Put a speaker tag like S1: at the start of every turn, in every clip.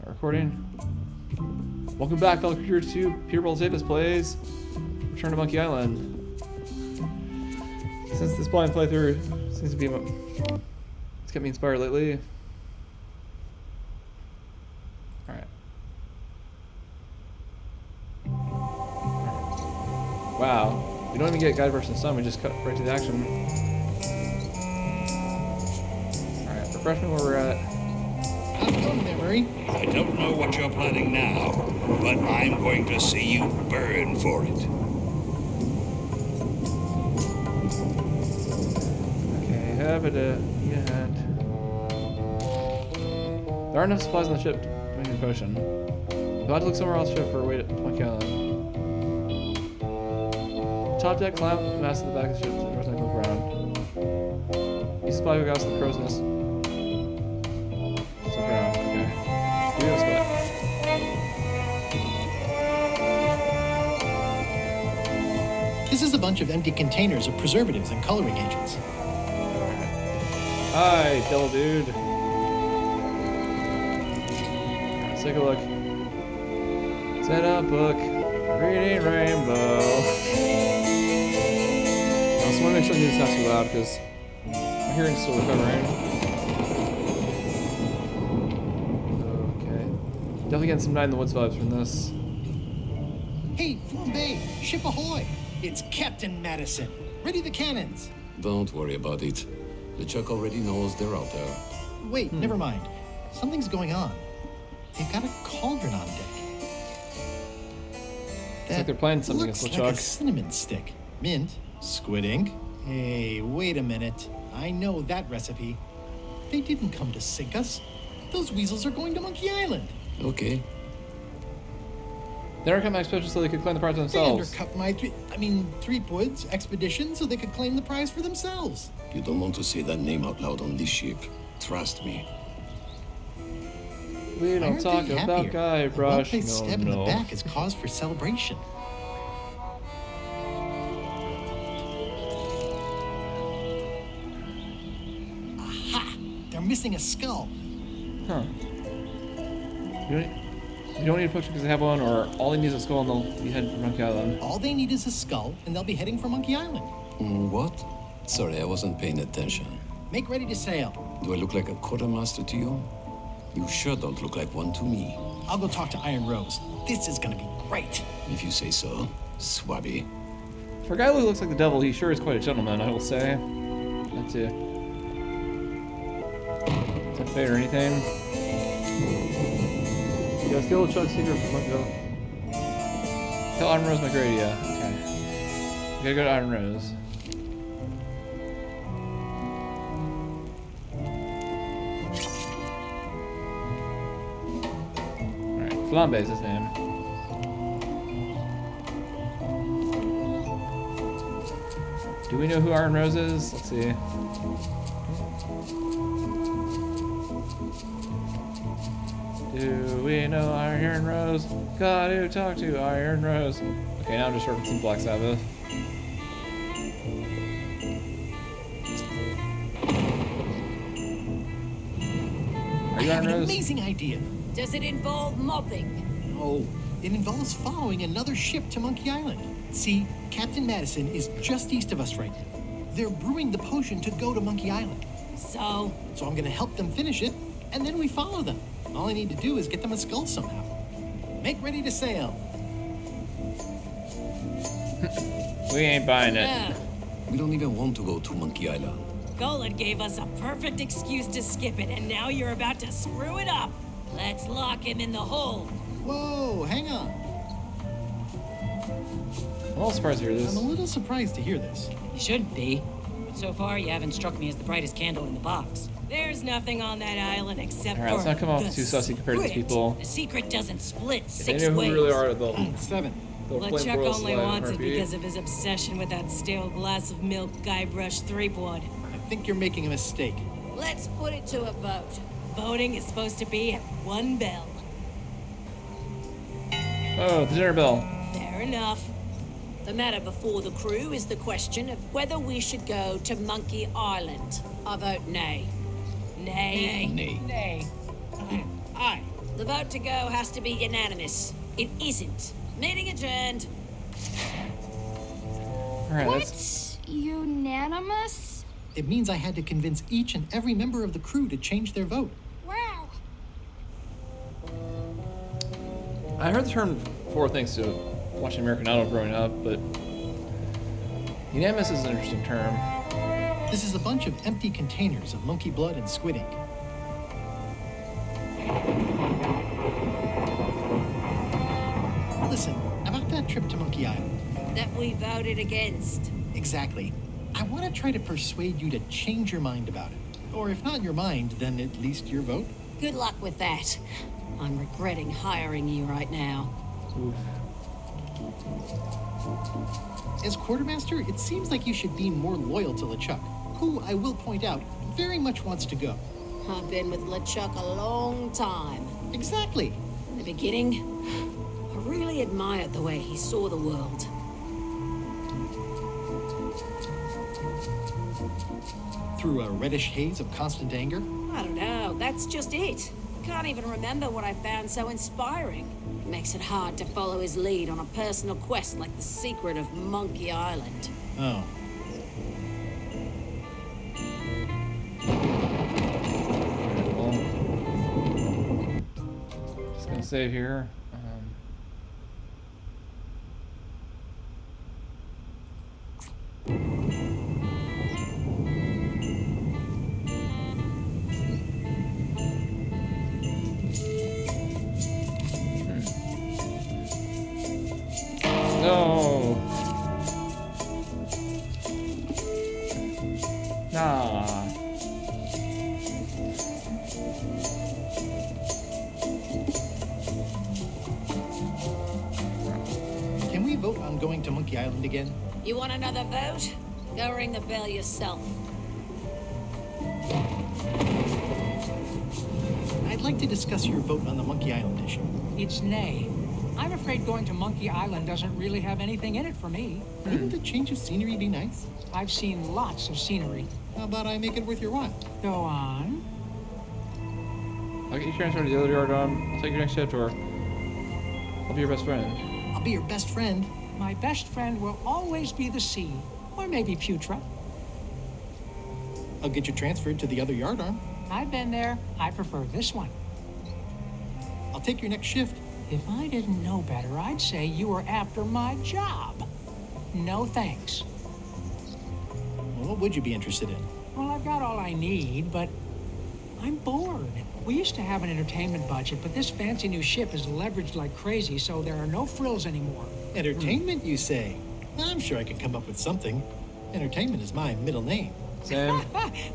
S1: Recording. Welcome back, fellow creatures, to Peterball Tapis Plays Return to Monkey Island. Since this blind playthrough seems to be it's kept me inspired lately. Alright. Wow. We don't even get Guide versus Sun, we just cut right to the action. Alright, refresh me where we're at.
S2: How's it going there, Murray?
S3: I don't know what you're planning now, but I'm going to see you burn for it.
S1: Okay, have it yet. There aren't enough supplies on the ship to make a potion. We'll have to look somewhere else ship for a way to Monkey Island. Top deck, climb, mass to the back of the ship to the north and look around. Use supply who got to the crow's nest. Look around, okay. Do we have a spot?
S2: This is a bunch of empty containers of preservatives and coloring agents.
S1: Hi, Devil Dude. Let's take a look. Set up book. Reading Rainbow. I also want to make sure the music's not too loud because my hearing's still recovering. Okay. Definitely getting some Night in the Woods vibes from this.
S2: Hey, Flambe, ship ahoy! It's Captain Madison. Ready the cannons.
S4: Don't worry about it. LeChuck already knows they're out there.
S2: Wait, never mind. Something's going on. They've got a cauldron on deck.
S1: It's like they're playing something
S2: looks
S1: against
S2: like a
S1: LeChuck.
S2: cinnamon stick. Mint, squid ink. Hey, wait a minute. I know that recipe. They didn't come to sink us. Those weasels are going to Monkey Island.
S4: Okay.
S1: They undercut my expedition so they could claim the prize for
S2: They
S1: themselves.
S2: undercut my Threepwood's expedition so they could claim the prize for themselves.
S4: You don't want to say that name out loud on this ship. Trust me.
S1: We
S2: Why
S1: don't
S2: aren't
S1: talk
S2: they
S1: about
S2: happier?
S1: Guybrush.
S2: A well-placed
S1: No,
S2: stab in the
S1: no.
S2: back is cause for celebration. Aha! They're missing a skull.
S1: Huh. You don't need a potion because they have one, or all they need is a skull and they'll be heading for Monkey Island.
S2: All they need is a skull, and they'll be heading for Monkey Island.
S4: What? Sorry, I wasn't paying attention.
S2: Make ready to sail.
S4: Do I look like a quartermaster to you? You sure don't look like one to me.
S2: I'll go talk to Iron Rose. This is gonna be great.
S4: If you say so, Swabby.
S1: For a guy who looks like the devil, he sure is quite a gentleman, I will say. Not to fate or anything. Yeah, steal LeChuck's secret from Monkey Island. Tell Iron Rose McGrady, yeah. Okay. We gotta go to Iron Rose. Alright, Flambe is his name. Do we know who Iron Rose is? Let's see. Do we know Iron Rose? Gotta talk to Iron Rose. Okay, now I'm just referencing Black Sabbath. Are you
S2: I have
S1: Iron
S2: an
S1: Rose?
S2: amazing idea.
S5: Does it involve mobbing?
S2: No, it involves following another ship to Monkey Island. See, Captain Madison is just east of us right now. They're brewing the potion to go to Monkey Island.
S5: So,
S2: So I'm gonna help them finish it, and then we follow them. All I need to do is get them a skull somehow. Make ready to sail.
S1: We ain't buying it.
S5: yeah.
S4: We don't even want to go to Monkey Island.
S5: Golan gave us a perfect excuse to skip it, and now you're about to screw it up. Let's lock him in the hold.
S2: Whoa, hang on.
S1: I'm a little surprised to hear this.
S2: I'm a little surprised to hear this.
S6: You should be. But so far, you haven't struck me as the brightest candle in the box.
S5: There's nothing on that island except
S1: Alright, let's
S5: for
S1: not come off
S5: the
S1: too sussy compared to these
S5: squid.
S1: people.
S5: The secret doesn't split
S1: If they
S5: six
S1: know who
S5: ways.
S1: we really are, they'll
S2: 7.
S1: flame
S5: LeChuck
S1: broil us
S5: only
S1: alive in a
S5: wants it
S1: heartbeat.
S5: because of his obsession with that stale glass of milk Guybrush Threepwood.
S2: I think you're making a mistake.
S5: Let's put it to a vote. Voting is supposed to be at 1 bell.
S1: Oh, the dinner bell.
S5: Fair enough.
S7: The matter before the crew is the question of whether we should go to Monkey Island. I vote nay.
S5: Nay.
S4: Nay.
S6: Nay.
S2: Aye.
S7: The vote to go has to be unanimous. It isn't. Meeting adjourned.
S1: Alright, that's...
S8: What? Unanimous?
S2: It means I had to convince each and every member of the crew to change their vote.
S8: Wow.
S1: I heard the term before thanks to watching American Idol growing up, but unanimous is an interesting term.
S2: This is a bunch of empty containers of monkey blood and squid ink. Listen, about that trip to Monkey Island.
S7: That we voted against.
S2: Exactly. I want to try to persuade you to change your mind about it. Or if not your mind, then at least your vote.
S7: Good luck with that. I'm regretting hiring you right now.
S1: Oof.
S2: As quartermaster, it seems like you should be more loyal to LeChuck, who, I will point out, very much wants to go.
S7: I've been with LeChuck a long time.
S2: Exactly.
S7: In the beginning, I really admired the way he saw the world.
S2: Through a reddish haze of constant anger.
S7: I don't know, that's just it. Can't even remember what I found so inspiring. It makes it hard to follow his lead on a personal quest like the secret of Monkey Island.
S2: Oh.
S1: Just gonna save here. No. Nah.
S2: Can we vote on going to Monkey Island again?
S7: You want another vote? Go ring the bell yourself.
S2: I'd like to discuss your vote on the Monkey Island issue.
S9: It's nay. I'm afraid going to Monkey Island doesn't really have anything in it for me.
S2: Wouldn't a change of scenery be nice?
S9: I've seen lots of scenery.
S2: How about I make it worth your while?
S9: Go on.
S1: I'll get you transferred to the other yard on. I'll take your next shift, or I'll be your best friend.
S2: I'll be your best friend.
S9: My best friend will always be the sea. Or maybe Putra.
S2: I'll get you transferred to the other yardarm.
S9: I've been there. I prefer this one.
S2: I'll take your next shift.
S9: If I didn't know better, I'd say you were after my job. No thanks.
S2: Well, what would you be interested in?
S9: Well, I've got all I need, but I'm bored. We used to have an entertainment budget, but this fancy new ship is leveraged like crazy, so there are no frills anymore.
S2: Entertainment, you say? I'm sure I can come up with something. Entertainment is my middle name.
S1: Sam.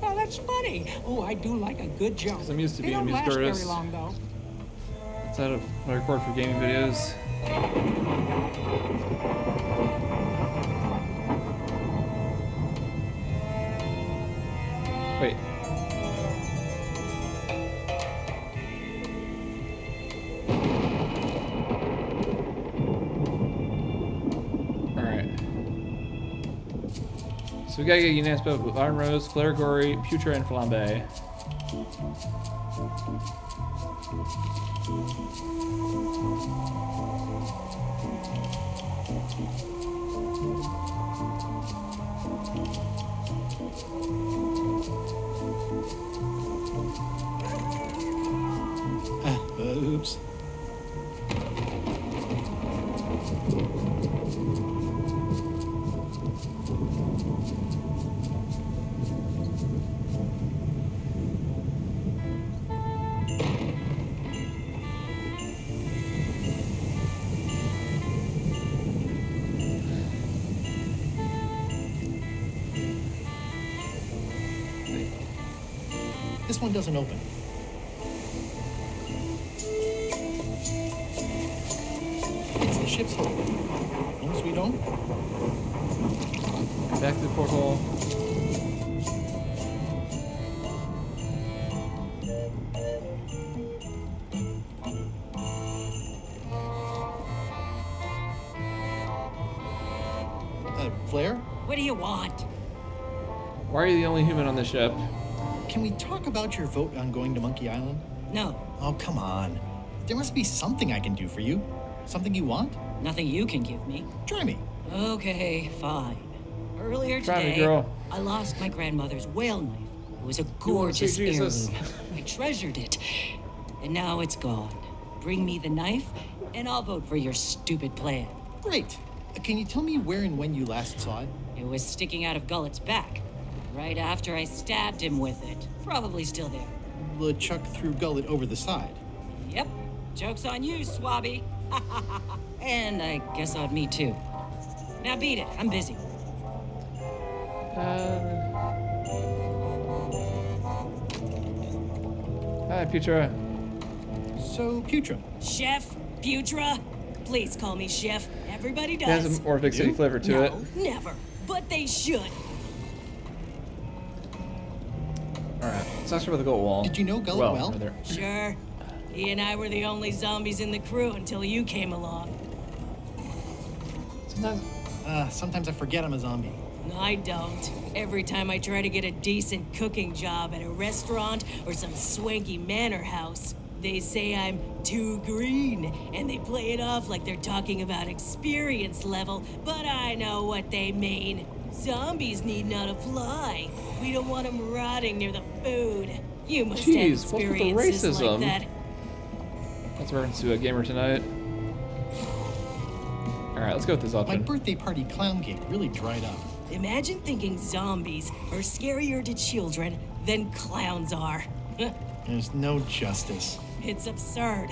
S9: Oh, that's funny. Oh, I do like a good joke.
S1: 'Cause I'm used to
S9: They
S1: being a
S9: don't
S1: music
S9: last
S1: artist.
S9: very long, though.
S1: Outside of what I record for gaming videos. Wait. Alright. So we gotta get unanimous vote with Iron Rose, Claire Gory, Putra, and Flambe.
S2: Oops. This one doesn't open. It's the ship's hole. Home sweet home?
S1: Back to the porthole.
S2: Flair?
S6: What do you want?
S1: Why are you the only human on this ship?
S2: Can we talk about your vote on going to Monkey Island?
S6: No.
S2: Oh, come on. There must be something I can do for you. Something you want?
S6: Nothing you can give me.
S2: Try me.
S6: Okay, fine. Earlier
S1: Try me,
S6: today,
S1: girl.
S6: I lost my grandmother's whale knife. It was a
S1: wanna see
S6: gorgeous
S1: Jesus?
S6: heirloom. I treasured it. And now it's gone. Bring me the knife, and I'll vote for your stupid plan.
S2: Great. Can you tell me where and when you last saw it?
S6: It was sticking out of Gullet's back, right after I stabbed him with it. Probably still there.
S2: LeChuck threw Gullet over the side.
S6: Yep. Joke's on you, Swabby. And I guess on me too. Now beat it. I'm busy.
S1: Hi, Petra.
S2: So, Putra,
S5: Chef? Putra? Please call me Chef. Everybody
S1: It has
S5: does.
S1: a more Big City
S2: You?
S1: flavor to
S5: No,
S1: it.
S5: never. But they should.
S1: Alright, let's ask her about the goat wall.
S2: Did you know Gullet well?
S1: rather.
S5: Sure. He and I were the only zombies in the crew until you came along.
S2: Sometimes I forget I'm a zombie.
S5: No, I don't. Every time I try to get a decent cooking job at a restaurant or some swanky manor house, they say I'm too green, and they play it off like they're talking about experience level, but I know what they mean. Zombies need not apply. We don't want them rotting near the food. You must
S1: Jeez,
S5: have
S1: what's with the
S5: experiences
S1: racism?
S5: like that.
S1: That's a reference to a gamer tonight. Alright, let's go with this
S2: My
S1: option.
S2: birthday party clown gate really dried up.
S5: Imagine thinking zombies are scarier to children than clowns are.
S2: There's no justice.
S5: It's absurd.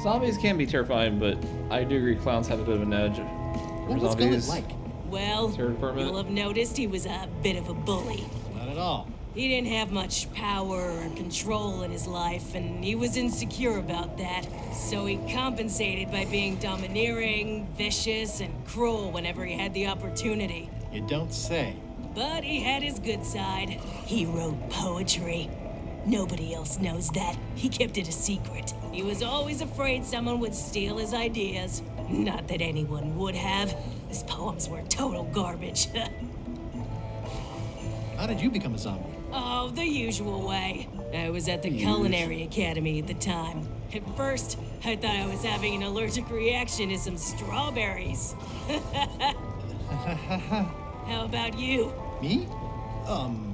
S1: Zombies can be terrifying, but I do agree clowns have a bit of an edge over
S2: What was Gullet
S1: zombies.
S2: like?
S5: Well,
S1: Sarah Department.
S5: you'll have noticed he was a bit of a bully.
S2: Not at all.
S5: He didn't have much power or control in his life, and he was insecure about that. So he compensated by being domineering, vicious, and cruel whenever he had the opportunity.
S2: You don't say.
S5: But he had his good side. He wrote poetry. Nobody else knows that. He kept it a secret. He was always afraid someone would steal his ideas. Not that anyone would have. His poems were total garbage.
S2: How did you become a zombie?
S5: Oh, the usual way. I was at the Culinary Academy at the time. At first, I thought I was having an allergic reaction to some strawberries. How about you?
S2: Me?
S1: I'm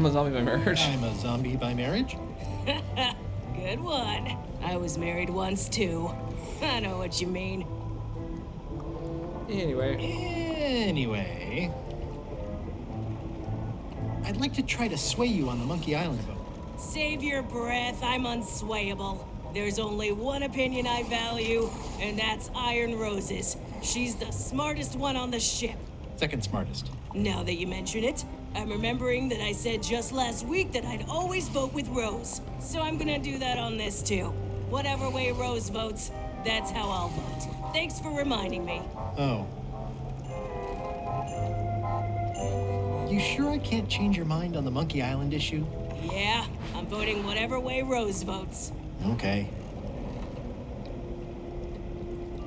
S1: a zombie by marriage.
S2: I'm a zombie by marriage?
S5: Good one. I was married once too. I know what you mean.
S1: Anyway,
S2: Anyway. I'd like to try to sway you on the Monkey Island vote.
S5: Save your breath, I'm unswayable. There's only one opinion I value, and that's Iron Rose's. She's the smartest one on the ship.
S2: Second smartest.
S5: Now that you mention it, I'm remembering that I said just last week that I'd always vote with Rose. So I'm gonna do that on this too. Whatever way Rose votes, that's how I'll vote. Thanks for reminding me.
S2: Oh. You sure I can't change your mind on the Monkey Island issue?
S5: Yeah, I'm voting whatever way Rose votes.
S2: Okay.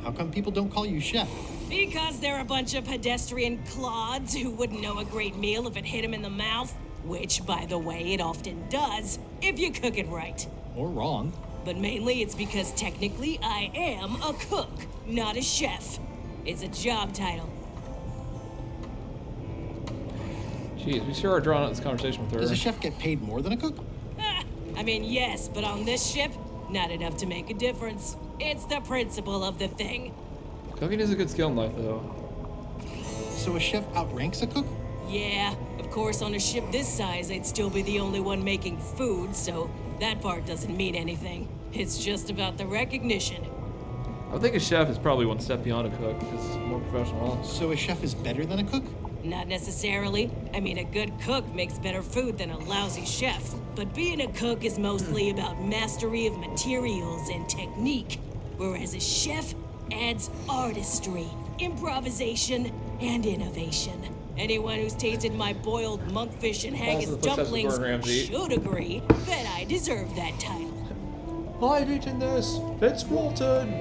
S2: How come people don't call you chef?
S5: Because they're a bunch of pedestrian clods who wouldn't know a great meal if it hit them in the mouth. Which, by the way, it often does, if you cook it right.
S2: Or wrong.
S5: But mainly it's because technically I am a cook, not a chef. It's a job title.
S1: jeez, we sure are drawing out this conversation with her.
S2: Does a chef get paid more than a cook?
S5: I mean, yes, but on this ship, not enough to make a difference. It's the principle of the thing.
S1: Cooking is a good skill in life, though.
S2: So a chef outranks a cook?
S5: Yeah, of course, on a ship this size, I'd still be the only one making food, so that part doesn't mean anything. It's just about the recognition.
S1: I would think a chef is probably one step beyond a cook, because more professional.
S2: So a chef is better than a cook?
S5: Not necessarily. I mean, a good cook makes better food than a lousy chef. But being a cook is mostly about mastery of materials and technique, whereas a chef adds artistry, improvisation, and innovation. Anyone who's tasted my boiled monkfish and haggis
S1: in the footsteps of
S5: dumplings
S1: Gordon Ramsay.
S5: should agree that I deserve that title.
S1: I've eaten this. It's Walton.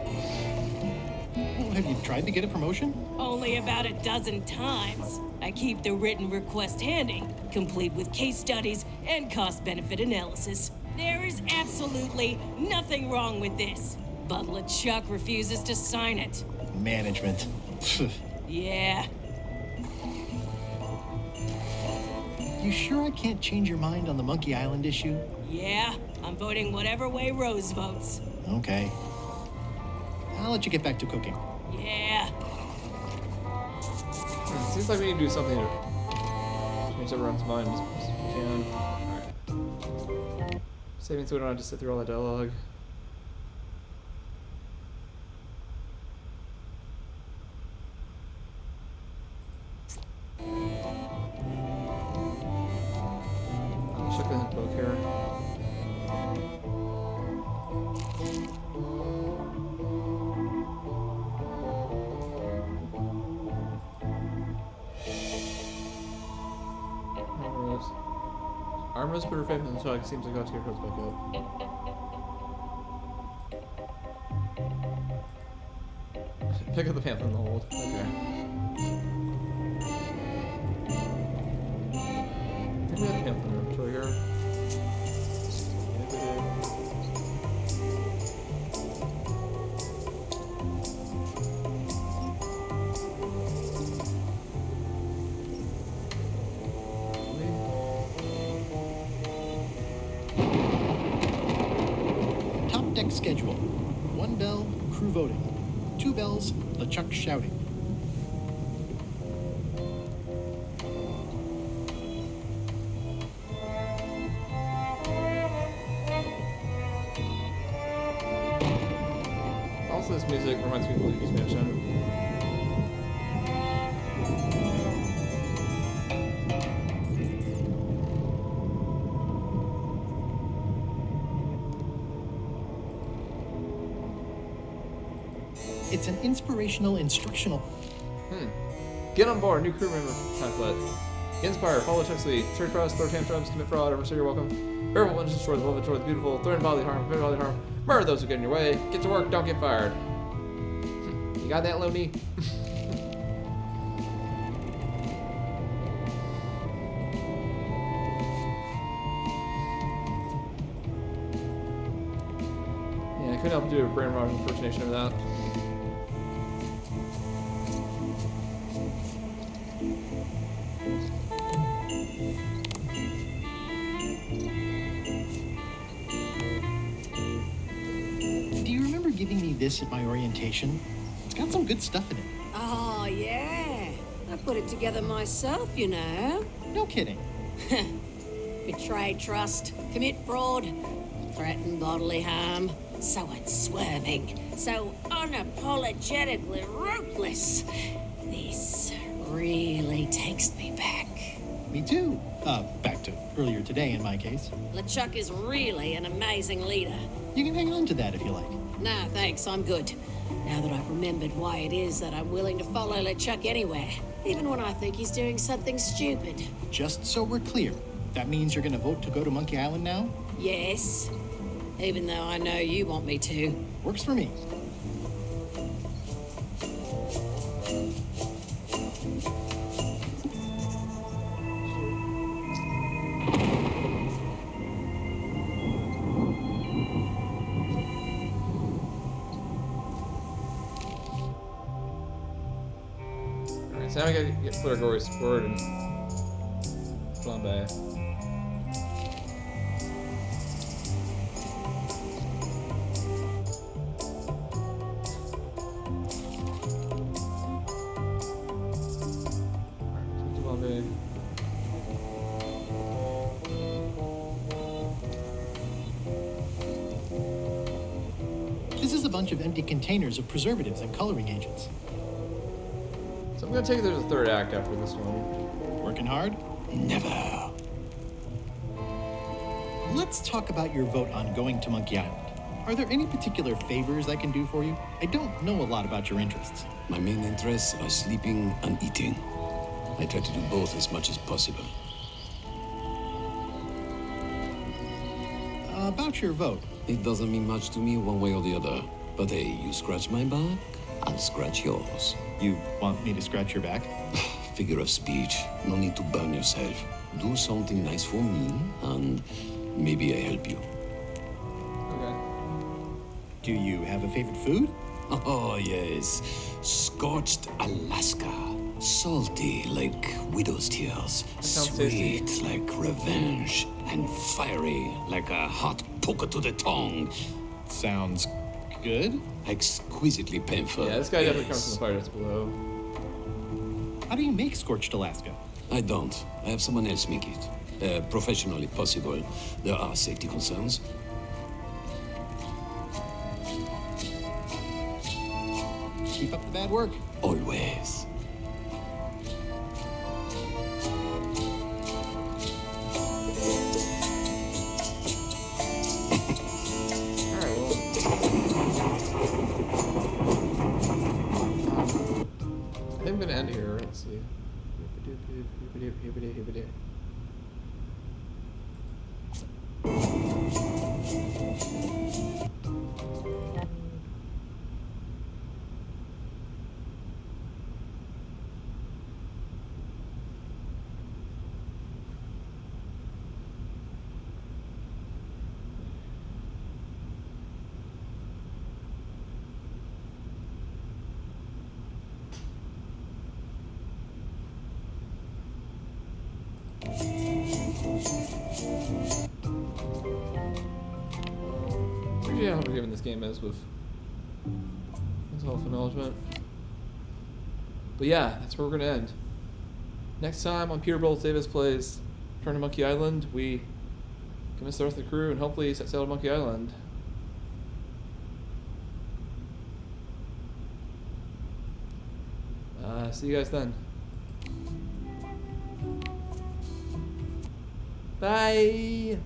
S2: Oh, have you tried to get a promotion?
S5: Only about a dozen times. I keep the written request handy, complete with case studies and cost-benefit analysis. There is absolutely nothing wrong with this. But LeChuck refuses to sign it.
S2: Management.
S5: Yeah.
S2: You sure I can't change your mind on the Monkey Island issue?
S5: Yeah, I'm voting whatever way Rose votes.
S2: Okay. I'll let you get back to cooking.
S5: Yeah.
S1: Seems like we need to do something to change everyone's mind as much as we can. Alright. Saving so we don't have to sit through all that dialogue. Check the hint book here. Armrose put her faith in the shock. Seems like I'll get her back up. Pick up the panther in the hold. Okay. I think we have the panther in the inventory here.
S2: Top deck schedule. 1 bell, crew voting. 2 bells, LeChuck shouting.
S1: Also, this music reminds me of Luigi's Mansion.
S2: It's an inspirational, instructional.
S1: Get on board, new crew member pamphlet. Inspire, follow Chuck's lead. Search for us, throw tantrums, commit fraud, overstay your welcome. Bearable ones destroy the beloved, destroy the beautiful, threaten bodily harm, commit bodily harm, murder those who get in your way, get to work, don't get fired. You got that, Looney? Yeah, I couldn't help but do a Brand Rod impersonation of that.
S2: Do you remember giving me this at my orientation? It's got some good stuff in it.
S7: Oh, yeah. I put it together myself, you know.
S2: No kidding.
S7: Betray trust, commit fraud, threaten bodily harm. So unswerving, so unapologetically ruthless. This really takes me back.
S2: Me too. Back to earlier today in my case.
S7: LeChuck is really an amazing leader.
S2: You can hang on to that if you like.
S7: Nah, thanks, I'm good. Now that I've remembered why it is that I'm willing to follow LeChuck anywhere, even when I think he's doing something stupid.
S2: Just so we're clear, that means you're gonna vote to go to Monkey Island now?
S7: Yes, even though I know you want me to.
S2: Works for me.
S1: Alright, so now we gotta get Fleur forward and flambe.
S2: This is a bunch of empty containers of preservatives and coloring agents.
S1: So I'm gonna take it there's a third act after this one.
S2: Working hard?
S4: Never.
S2: Let's talk about your vote on going to Monkey Island. Are there any particular favors I can do for you? I don't know a lot about your interests.
S4: My main interests are sleeping and eating. I try to do both as much as possible.
S2: About your vote.
S4: It doesn't mean much to me one way or the other. But hey, you scratch my back, I'll scratch yours.
S2: You want me to scratch your back?
S4: Figure of speech. No need to burn yourself. Do something nice for me, and maybe I help you.
S2: Do you have a favorite food?
S4: Oh, yes. Scorched Alaska. Salty like widow's tears.
S1: sounds
S4: Sweet
S1: tasty.
S4: like revenge. And fiery like a hot poker to the tongue.
S2: Sounds good.
S4: Exquisitely painful.
S1: Yeah, this guy definitely comes
S4: yes.
S1: from the fire that's below.
S2: How do you make scorched Alaska?
S4: I don't. I have someone else make it. Professional if possible. There are safety concerns.
S2: Keep up the bad work.
S4: Always.
S1: Alright, well. I think I'm gonna end here. Let's see. Appreciate how forgiving this game is with self-acknowledgement. But yeah, that's where we're gonna end. Next time on Peterbilt Davis Plays Return to Monkey Island, we convince the rest of the crew and hopefully set sail to Monkey Island. See you guys then. Bye!